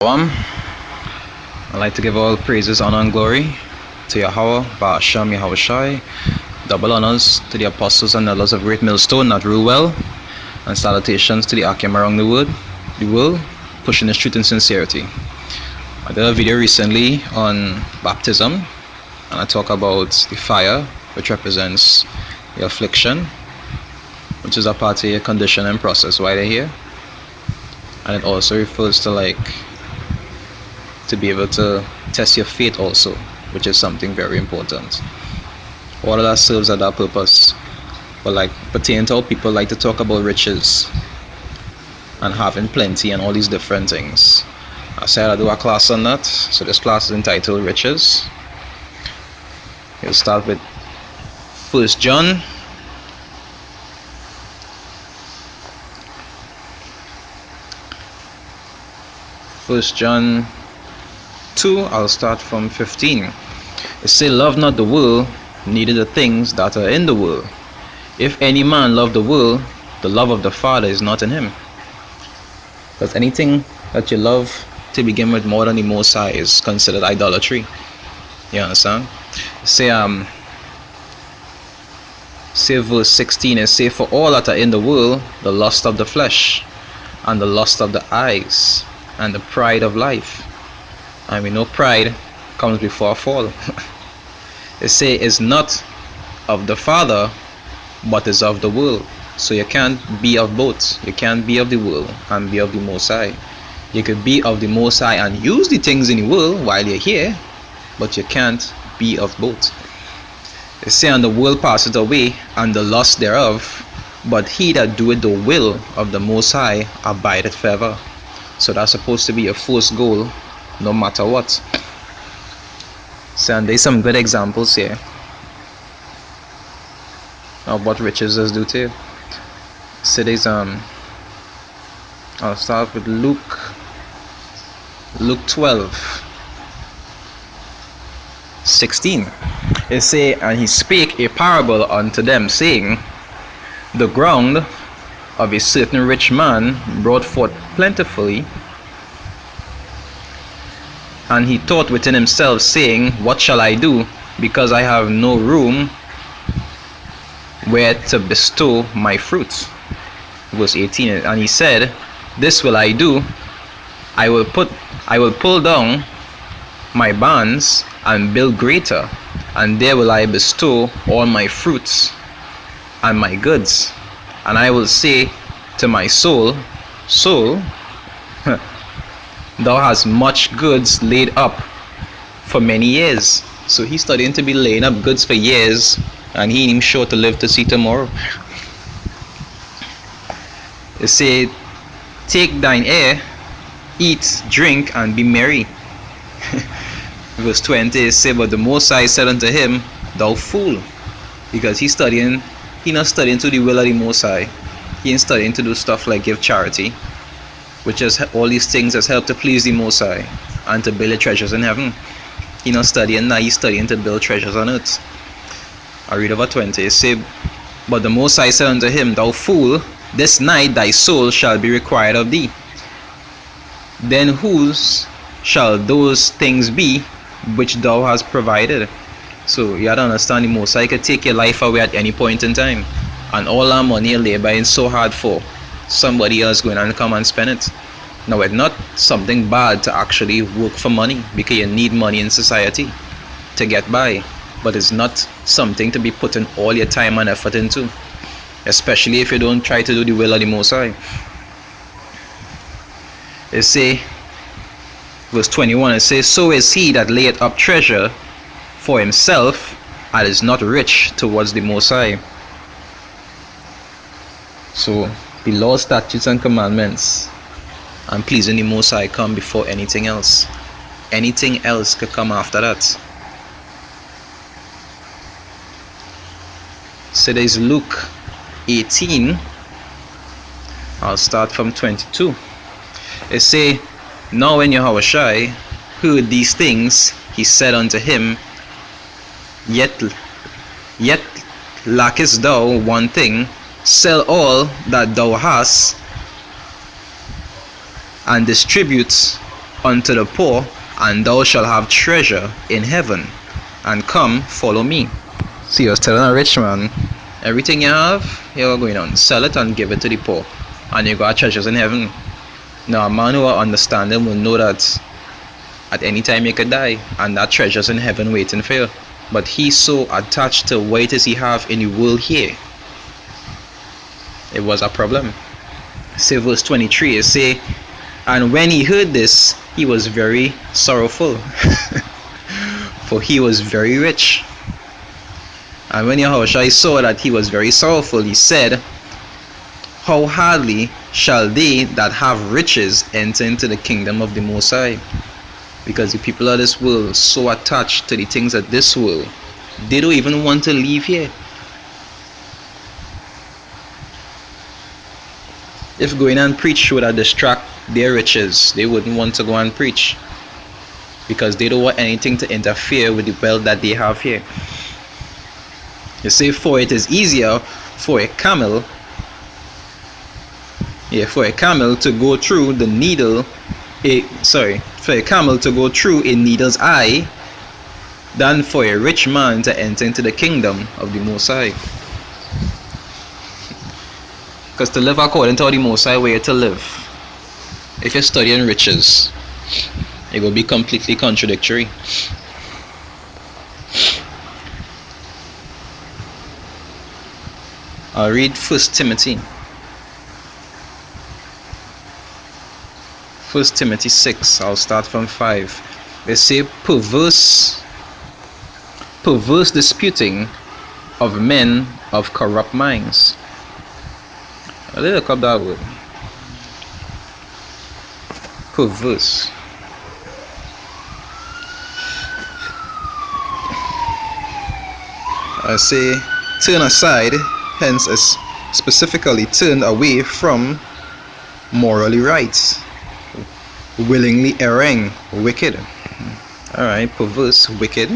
I'd like to give all praises, honor, and glory to Yahweh, Ba'asham Yahushai. Double honors to the apostles and elders of Great Millstone that rule well, and salutations to the Akim around the world, pushing the truth in sincerity. I did a video recently on baptism, and I talk about the fire, which represents the affliction, which is a part of your condition and process while they're here. And it also refers to to be able to test your faith also, which is something very important. All of that serves at that purpose. But pertaining to how people like to talk about riches and having plenty and all these different things. I said I'll do a class on that. So this class is entitled Riches. We'll start with 1 John. First John 2, I'll start from 15. It says, "Love not the world, neither the things that are in the world. If any man love the world, the love of the Father is not in him." Because anything that you love to begin with more than the Most High is considered idolatry. You understand? Say verse 16, it says, "For all that are in the world, the lust of the flesh, and the lust of the eyes, and the pride of life." And we know pride comes before a fall. It says it's not of the Father, but is of the world. So you can't be of both. You can't be of the world and be of the Most High. You could be of the Most High and use the things in the world while you're here, but you can't be of both. It says, "And the world passeth away, and the lust thereof, but he that doeth the will of the Most High abideth forever." So that's supposed to be your first goal, no matter what. So and there's some good examples here of what riches does do to you. So there's I'll start with Luke 12:16. It say, "And he spake a parable unto them, saying, The ground of a certain rich man brought forth plentifully. And he thought within himself, saying, What shall I do, because I have no room where to bestow my fruits?" Verse 18. "And he said, This will I do, I will pull down my barns and build greater, and there will I bestow all my fruits and my goods. And I will say to my soul, Soul, thou hast much goods laid up for many years." So he's studying to be laying up goods for years, and he ain't even sure to live to see tomorrow. It said, "Take thine air, eat, drink, and be merry." Verse 20 says, "But the Most High said unto him, Thou fool," because he's not studying to the will of the Most High. He ain't studying to do stuff like give charity, which is all these things has helped to please the Most High and to build treasures in heaven. He's not studying that, he's studying to build treasures on earth. I read over 20. It says, "But the Most High said unto him, Thou fool, this night thy soul shall be required of thee. Then whose shall those things be which thou hast provided?" So you have to understand, the Most High could take your life away at any point in time, and all our money you're laboring so hard for, somebody else going and come and spend it. Now it's not something bad to actually work for money, because you need money in society to get by, but it's not something to be putting all your time and effort into, especially if you don't try to do the will of the Most High. It say, verse 21, it says, "So is he that layeth up treasure for himself, and is not rich towards the Most High." So the law, statutes, and commandments and pleasing the Most High come before anything else. Anything else could come after that. So there's Luke 18. I'll start from 22. It say, "Now when Yahushua heard these things, he said unto him, Yet lackest thou one thing, sell all that thou hast, and distribute unto the poor, and thou shalt have treasure in heaven. And come, follow me. See, he was telling a rich man, everything you have, you're going on, sell it and give it to the poor, and you got treasures in heaven. Now, a man who will understand him will know that at any time you could die, and that treasure's in heaven waiting for you. But he's so attached to what it is he have in the world here. It was a problem. Say verse 23, it say, and when he heard this, he was very sorrowful, for he was very rich. And when Yahushua saw that he was very sorrowful, he said, how hardly shall they that have riches enter into the kingdom of the Most High? Because the people of this world are so attached to the things of this world, they don't even want to leave here. If going and preach would have distract their riches, they wouldn't want to go and preach, because they don't want anything to interfere with the wealth that they have here. You say, for it is easier for a camel to go through the needle, for a camel to go through a needle's eye than for a rich man to enter into the kingdom of the Most High. Because to live according to the Most High way to live, if you're studying riches, it will be completely contradictory. I'll read 1 Timothy. 1 Timothy 6, I'll start from 5. They say, perverse disputing of men of corrupt minds. Let's look up that word. Perverse. I say, turn aside, hence is specifically turned away from morally right, willingly erring, wicked. Alright, perverse, wicked.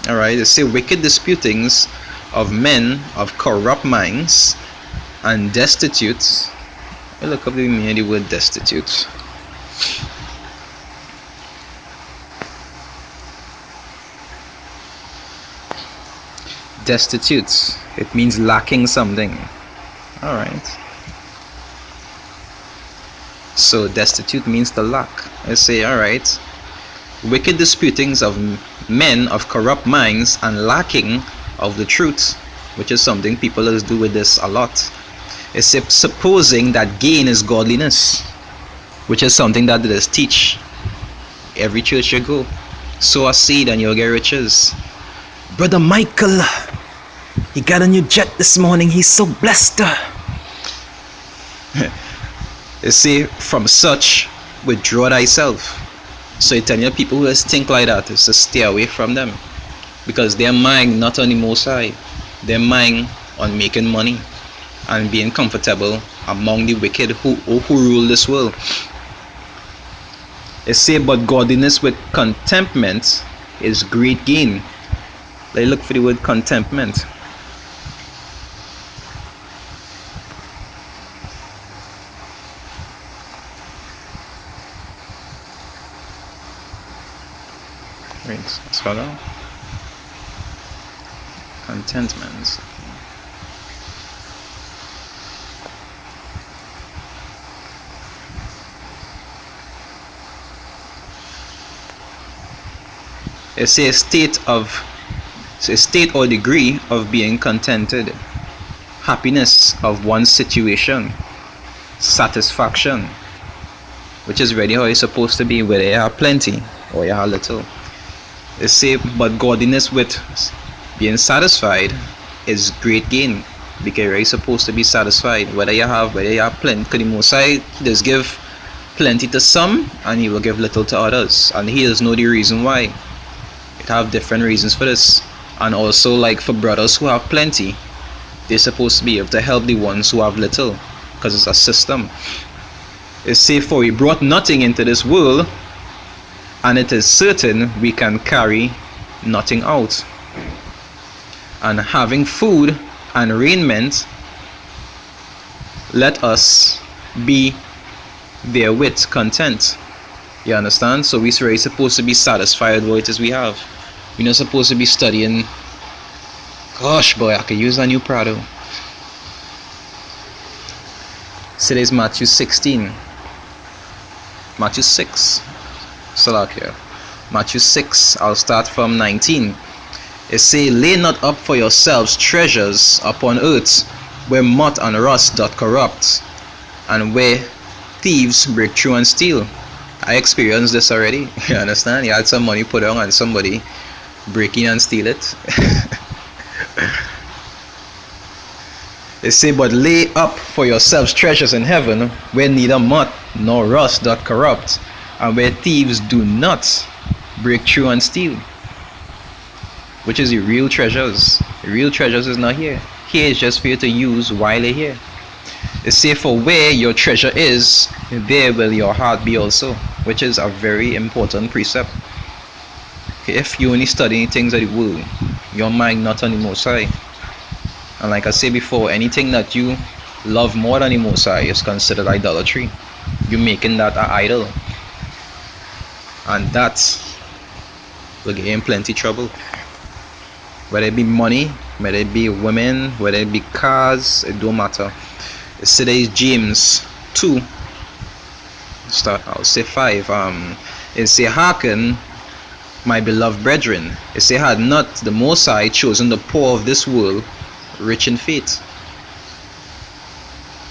Alright, they say wicked disputings of men of corrupt minds and destitute. I look up the meaning of the word destitute. Destitute, it means lacking something. Alright. So destitute means to lack. I say, alright. Wicked disputings of men of corrupt minds and lacking of the truth, which is something people do with this a lot. It's supposing that gain is godliness, which is something that they just teach every church you go. Sow a seed and you'll get riches. Brother Michael, he got a new jet this morning, he's so blessed. You see, from such withdraw thyself. So you tell your people who just think like that is to stay away from them, because their mind not on the Most High, their mind on making money and being comfortable among the wicked who rule this world. It say, but godliness with contentment is great gain. Let's look for the word contentment. Wait, spell out. Contentment. It's a state or degree of being contented, happiness of one's situation, satisfaction, which is really how it's supposed to be, whether you have plenty or you have little. It say, but godliness with being satisfied is great gain, because you're supposed to be satisfied whether you have plenty. Because the Most High just give plenty to some and he will give little to others, and he does know the reason why. It have different reasons for this. And also, like for brothers who have plenty, they're supposed to be able to help the ones who have little, because it's a system. It say, for he brought nothing into this world, and it is certain we can carry nothing out. And having food and raiment, let us be therewith content. You understand? So we're really supposed to be satisfied with what it is we have. We're not supposed to be studying. Gosh, boy, I could use a new Prado. So there's Matthew 16. Matthew 6. Salakia. Matthew 6, I'll start from 19. It say, lay not up for yourselves treasures upon earth, where moth and rust doth corrupt, and where thieves break through and steal. I experienced this already. You understand? You had some money put on and somebody break in and steal it. It say, but lay up for yourselves treasures in heaven, where neither moth nor rust doth corrupt, and where thieves do not break through and steal. Which is the real treasures. The real treasures is not here. Here is just for you to use while you're here. It say, for where your treasure is, there will your heart be also. Which is a very important precept. Okay, if you only studying things of the world, your mind not on the Most High. And like I said before, anything that you love more than the Most High is considered idolatry. You're making that an idol. And that will get you in plenty trouble. Whether it be money, whether it be women, whether it be cars, it don't matter. Today's James 2, I'll say 5. It say, hearken, my beloved brethren. It say, had not the Most High chosen the poor of this world rich in faith,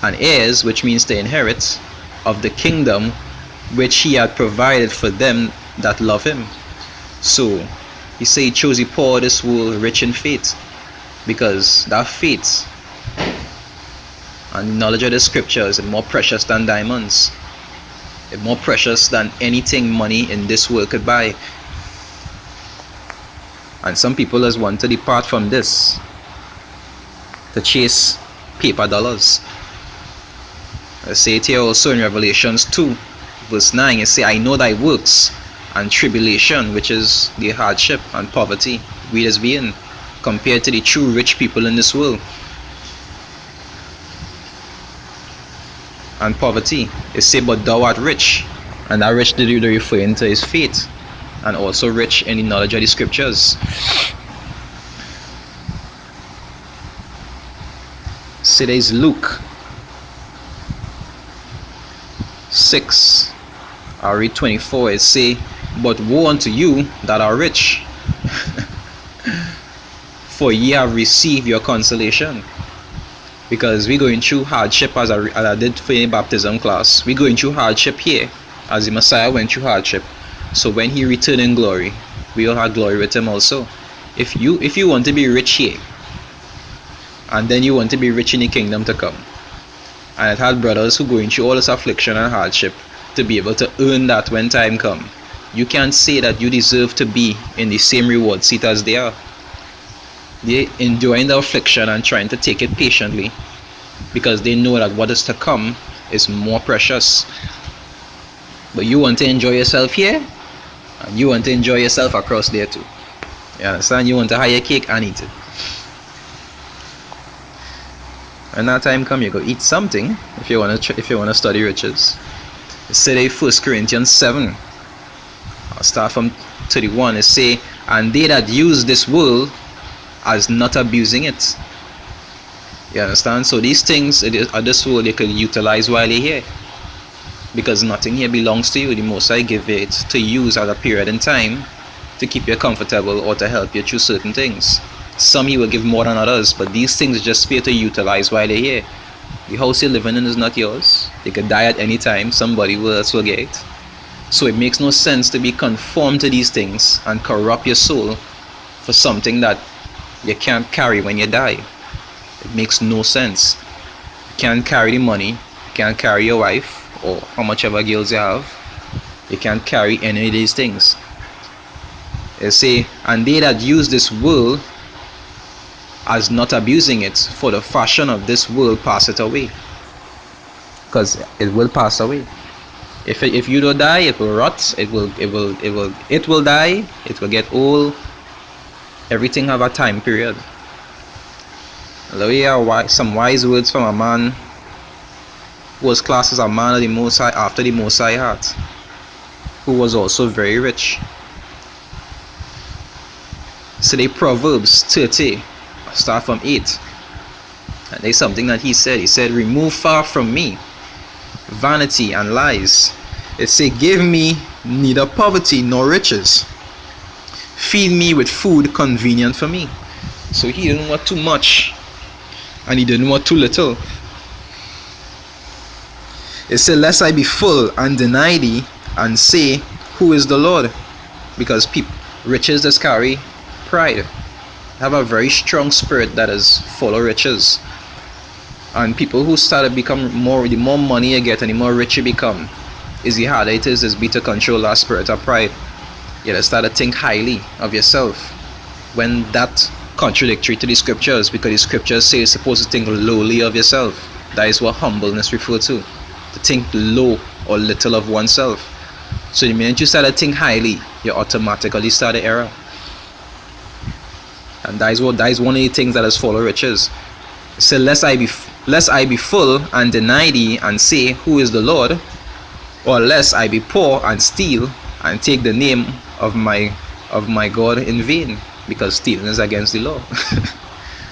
and heirs, which means to inherit, of the kingdom which he had provided for them that love him. So he say he chose the poor of this world rich in faith, because that faith and the knowledge of the scriptures is more precious than diamonds. It's more precious than anything money in this world could buy. And some people just want to depart from this to chase paper dollars. I say it here also in Revelations 2 verse 9. It say, I know thy works and tribulation, which is the hardship and poverty we as being, compared to the true rich people in this world. And poverty. It say, but thou art rich. And that rich did you referring to his faith, and also rich in the knowledge of the scriptures. So there's Luke 6, I'll read 24. It say, but woe unto you that are rich, for ye have received your consolation. Because we're going through hardship, as I did for a baptism class. We're going through hardship here, as the Messiah went through hardship. So when he returned in glory, we will have glory with him also. If you want to be rich here, and then you want to be rich in the kingdom to come, and it had brothers who going through all this affliction and hardship to be able to earn that when time come, you can't say that you deserve to be in the same reward seat as they are. They're enduring the affliction and trying to take it patiently, because they know that what is to come is more precious. But you want to enjoy yourself here, and you want to enjoy yourself across there too. You understand? You want to have your cake and eat it. When that time come, you go eat something if you want to study riches. It say 1 Corinthians 7. I'll start from 31. It say, and they that use this world as not abusing it. You understand? So these things of this world you could utilize while you're here, because nothing here belongs to you. The Most High give it to use at a period in time to keep you comfortable or to help you through certain things. Some he will give more than others, but these things just for you to utilize while you're here. The house you're living in is not yours. You could die at any time. Somebody else will get it. So it makes no sense to be conformed to these things and corrupt your soul for something that you can't carry when you die. It makes no sense. You can't carry the money. You can't carry your wife or how much ever girls you have. You can't carry any of these things. They say, and they that use this world as not abusing it, for the fashion of this world passeth away. Because it will pass away. If you don't die, it will rot. It will die. It will get old. Everything have a time period. Although some wise words from a man who was classed as a man of the Most High after the Most High heart, who was also very rich. So the Proverbs 30, start from 8. And there's something that he said. He said, remove far from me vanity and lies. It said, give me neither poverty nor riches. Feed me with food convenient for me. So he didn't want too much, and he didn't want too little. It said, lest I be full and deny thee, and say, who is the Lord? Because riches just carry pride. Have a very strong spirit that is full of riches. And people who start to become more, the more money you get and the more rich you become, is the harder it is be to control that spirit of pride. You just start to think highly of yourself, when that contradictory to the scriptures, because the scriptures say you're supposed to think lowly of yourself. That is what humbleness refers to think low or little of oneself. So the minute you start to think highly, you automatically start to error. And that is one of the things that is full of riches. So lest I be full and deny thee, and say, who is the Lord? Or lest I be poor and steal and take the name of my God in vain, because stealing is against the law.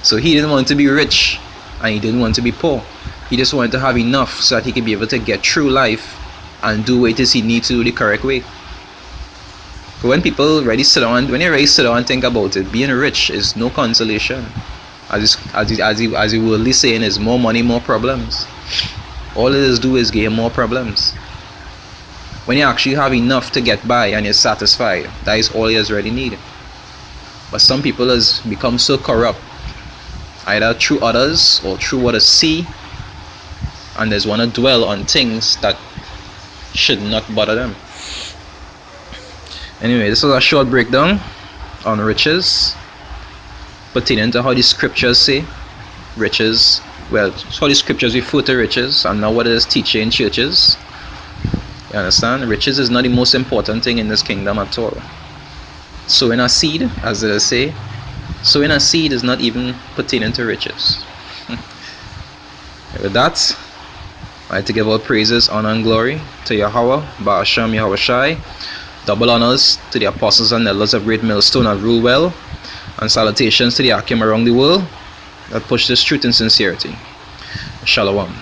So he didn't want to be rich, and he didn't want to be poor. He just wanted to have enough so that he could be able to get through life and do what it is he needs to do the correct way. But when you're ready to sit down and think about it, being rich is no consolation. As the worldly saying is, more money, more problems. All it is do is give more problems. When you actually have enough to get by and you're satisfied, that is all you really need. But some people has become so corrupt, either through others or through what they see, and they want to dwell on things that should not bother them. Anyway, this was a short breakdown on riches, pertaining to how the scriptures say riches, how the scriptures refer to riches, and not what it is teaching in churches. You understand? Riches is not the most important thing in this kingdom at all. Sowing a seed, as they say, sowing a seed is not even pertaining to riches. With that, I like to give all praises, honor, and glory to Yahweh, Ba'asham Yahweh Shai. Double honors to the apostles and elders of Great Millstone and rule well, and salutations to the Akim around the world that push this truth in sincerity. Shalom.